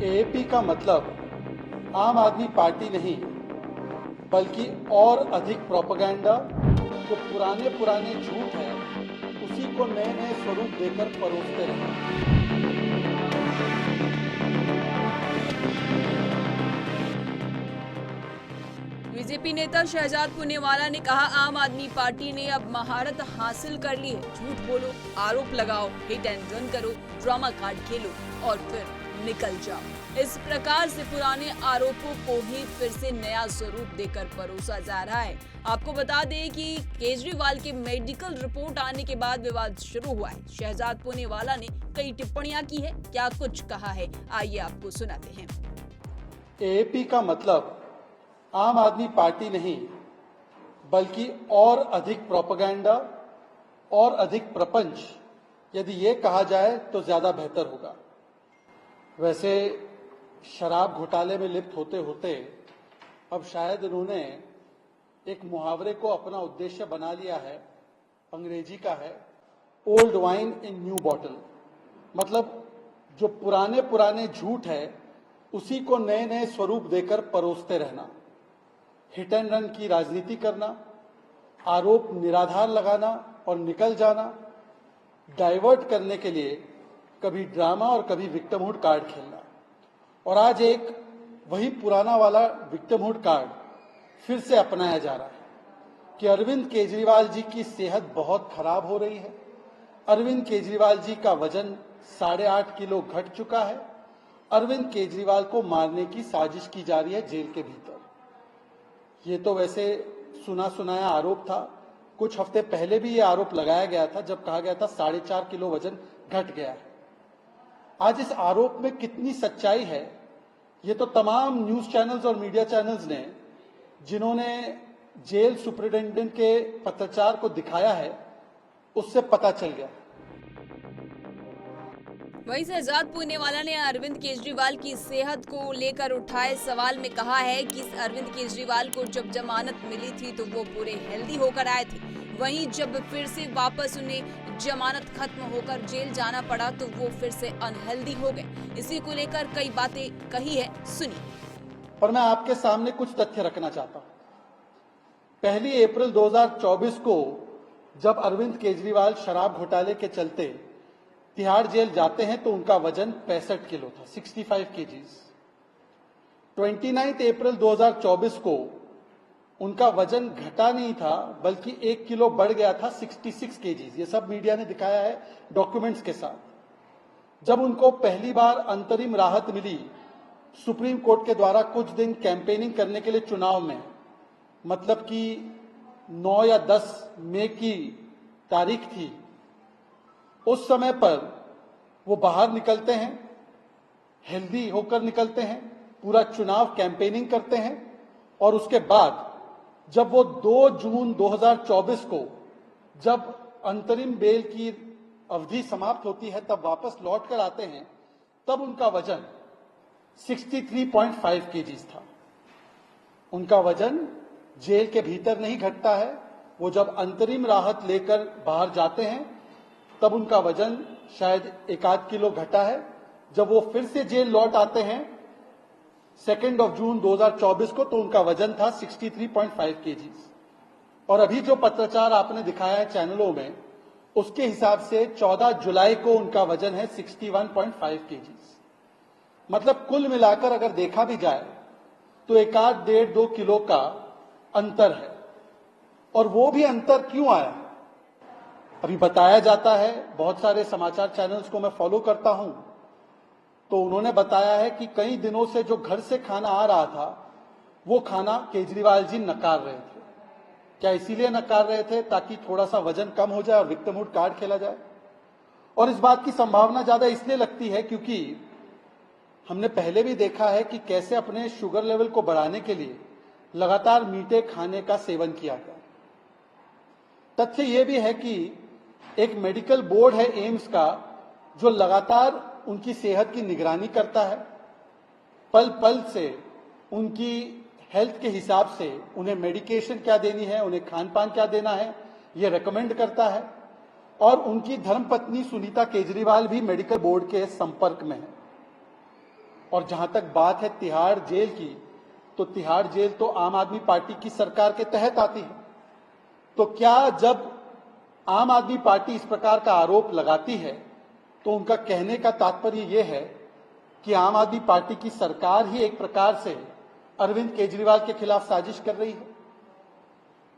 AAP का मतलब आम आदमी पार्टी नहीं बल्कि और अधिक प्रोपेगेंडा, जो पुराने पुराने झूठ है उसी को नए नए स्वरूप देकर परोसते रहे। बीजेपी नेता शहजाद पूनेवाला ने कहा, आम आदमी पार्टी ने अब महारत हासिल कर ली है। झूठ बोलो, आरोप लगाओ, हिट एंड रन करो, ड्रामा कार्ड खेलो और फिर निकल जाओ। इस प्रकार से पुराने आरोपों को ही फिर से नया स्वरूप देकर परोसा जा रहा है। आपको बता दें कि केजरीवाल की मेडिकल रिपोर्ट आने के बाद विवाद शुरू हुआ है। शहजाद पूनेवाला ने कई टिप्पणियां की है, क्या कुछ कहा है, आइए आपको सुनाते हैं। एएपी का मतलब आम आदमी पार्टी नहीं बल्कि और अधिक प्रोपेगेंडा और अधिक प्रपंच, यदि ये कहा जाए तो ज्यादा बेहतर होगा। वैसे शराब घोटाले में लिप्त होते होते अब शायद उन्होंने एक मुहावरे को अपना उद्देश्य बना लिया है। अंग्रेजी का है, old wine in new bottle. मतलब जो पुराने पुराने झूठ है उसी को नए नए स्वरूप देकर परोसते रहना, हिट एंड रन की राजनीति करना, आरोप निराधार लगाना और निकल जाना, डाइवर्ट करने के लिए कभी ड्रामा और कभी विक्टिमहुड कार्ड खेलना। और आज एक वही पुराना वाला विक्टिमहुड कार्ड फिर से अपनाया जा रहा है कि अरविंद केजरीवाल जी की सेहत बहुत खराब हो रही है। अरविंद केजरीवाल जी का वजन 8.5 किलो घट चुका है। अरविंद केजरीवाल को मारने की साजिश की जा रही है जेल के भीतर। ये तो वैसे सुना सुनाया आरोप था। कुछ हफ्ते पहले भी ये आरोप लगाया गया था जब कहा गया था 4.5 किलो वजन घट गया है। आज इस आरोप में कितनी सच्चाई है ये तो तमाम न्यूज चैनल्स और मीडिया चैनल्स ने, जिन्होंने जेल सुपरिटेंडेंट के पत्राचार को दिखाया है, उससे पता चल गया। वहीं शहजाद पूनेवाला ने अरविंद केजरीवाल की सेहत को लेकर उठाए सवाल में कहा है कि अरविंद केजरीवाल को जब जमानत मिली थी तो वो पूरे हेल्दी होकर आए थे। वहीं जब फिर से वापस उन्हें जमानत खत्म होकर जेल जाना पड़ा तो वो फिर से अनहेल्दी हो गए। इसी को लेकर कई बातें कही है, सुनिए। और मैं आपके सामने कुछ तथ्य रखना चाहता हूं। 1 अप्रैल 2024 को जब अरविंद केजरीवाल शराब घोटाले के चलते तिहाड़ जेल जाते हैं तो उनका वजन 65 किलो था, 65 केजीज। 29 अप्रैल 2024 को उनका वजन घटा नहीं था बल्कि 1 किलो बढ़ गया था, 66 केजीज। ये सब मीडिया ने दिखाया है डॉक्यूमेंट्स के साथ। जब उनको पहली बार अंतरिम राहत मिली सुप्रीम कोर्ट के द्वारा कुछ दिन कैंपेनिंग करने के लिए चुनाव में, मतलब कि 9 या 10 मई की तारीख थी, उस समय पर वो बाहर निकलते हैं, हेल्दी होकर निकलते हैं, पूरा चुनाव कैंपेनिंग करते हैं और उसके बाद जब वो 2 जून 2024 को जब अंतरिम बेल की अवधि समाप्त होती है तब वापस लौट कर आते हैं, तब उनका वजन 63.5 केजीज था। उनका वजन जेल के भीतर नहीं घटता है, वो जब अंतरिम राहत लेकर बाहर जाते हैं तब उनका वजन शायद 1-8 किलो घटा है। जब वो फिर से जेल लौट आते हैं 2 जून 2024 को तो उनका वजन था 63.5 केजीज। और अभी जो पत्राचार आपने दिखाया है चैनलों में, उसके हिसाब से 14 जुलाई को उनका वजन है 61.5 केजीज। मतलब कुल मिलाकर अगर देखा भी जाए तो 1-1.5-2 किलो का अंतर है। और वो भी अंतर क्यों आया, अभी बताया जाता है। बहुत सारे समाचार चैनल्स को मैं फॉलो करता हूं तो उन्होंने बताया है कि कई दिनों से जो घर से खाना आ रहा था वो खाना केजरीवाल जी नकार रहे थे। क्या इसीलिए नकार रहे थे ताकि थोड़ा सा वजन कम हो जाए और विक्टिमहुड कार्ड खेला जाए? और इस बात की संभावना ज्यादा इसलिए लगती है क्योंकि हमने पहले भी देखा है कि कैसे अपने शुगर लेवल को बढ़ाने के लिए लगातार मीठे खाने का सेवन किया गया। तथ्य यह भी है कि एक मेडिकल बोर्ड है एम्स का जो लगातार उनकी सेहत की निगरानी करता है, पल पल से उनकी हेल्थ के हिसाब से उन्हें मेडिकेशन क्या देनी है, उन्हें खान पान क्या देना है, ये रेकमेंड करता है। और उनकी धर्मपत्नी सुनीता केजरीवाल भी मेडिकल बोर्ड के संपर्क में है। और जहां तक बात है तिहाड़ जेल की, तो तिहाड़ जेल तो आम आदमी पार्टी की सरकार के तहत आती है। तो क्या जब आम आदमी पार्टी इस प्रकार का आरोप लगाती है तो उनका कहने का तात्पर्य यह है कि आम आदमी पार्टी की सरकार ही एक प्रकार से अरविंद केजरीवाल के खिलाफ साजिश कर रही है।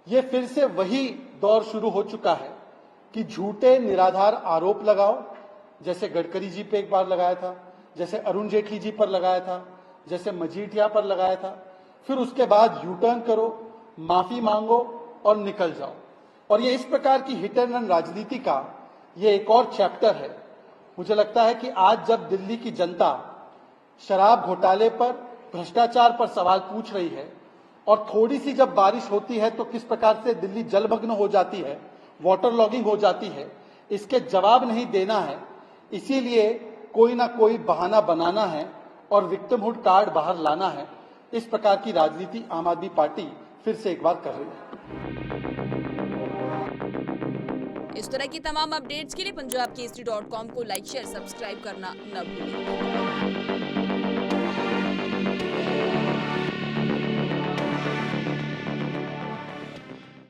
ये फिर से वही दौर शुरू हो चुका है कि झूठे निराधार आरोप लगाओ, जैसे गडकरी जी पे एक बार लगाया था, जैसे अरुण जेटली जी पर लगाया था, जैसे मजीठिया पर लगाया था, फिर उसके बाद यू टर्न करो, माफी मांगो और निकल जाओ। और ये इस प्रकार की हिट एंड रन राजनीति का ये एक और चैप्टर है। मुझे लगता है कि आज जब दिल्ली की जनता शराब घोटाले पर, भ्रष्टाचार पर सवाल पूछ रही है और थोड़ी सी जब बारिश होती है तो किस प्रकार से दिल्ली जलमग्न हो जाती है, वाटर लॉगिंग हो जाती है, इसके जवाब नहीं देना है। इसीलिए कोई ना कोई बहाना बनाना है और विक्टिमहुड कार्ड बाहर लाना है। इस प्रकार की राजनीति आम आदमी पार्टी फिर से एक बार कर रही है। इस तरह की तमाम अपडेट्स के लिए punjabkesari.com को लाइक, शेयर, सब्सक्राइब करना न भूलें।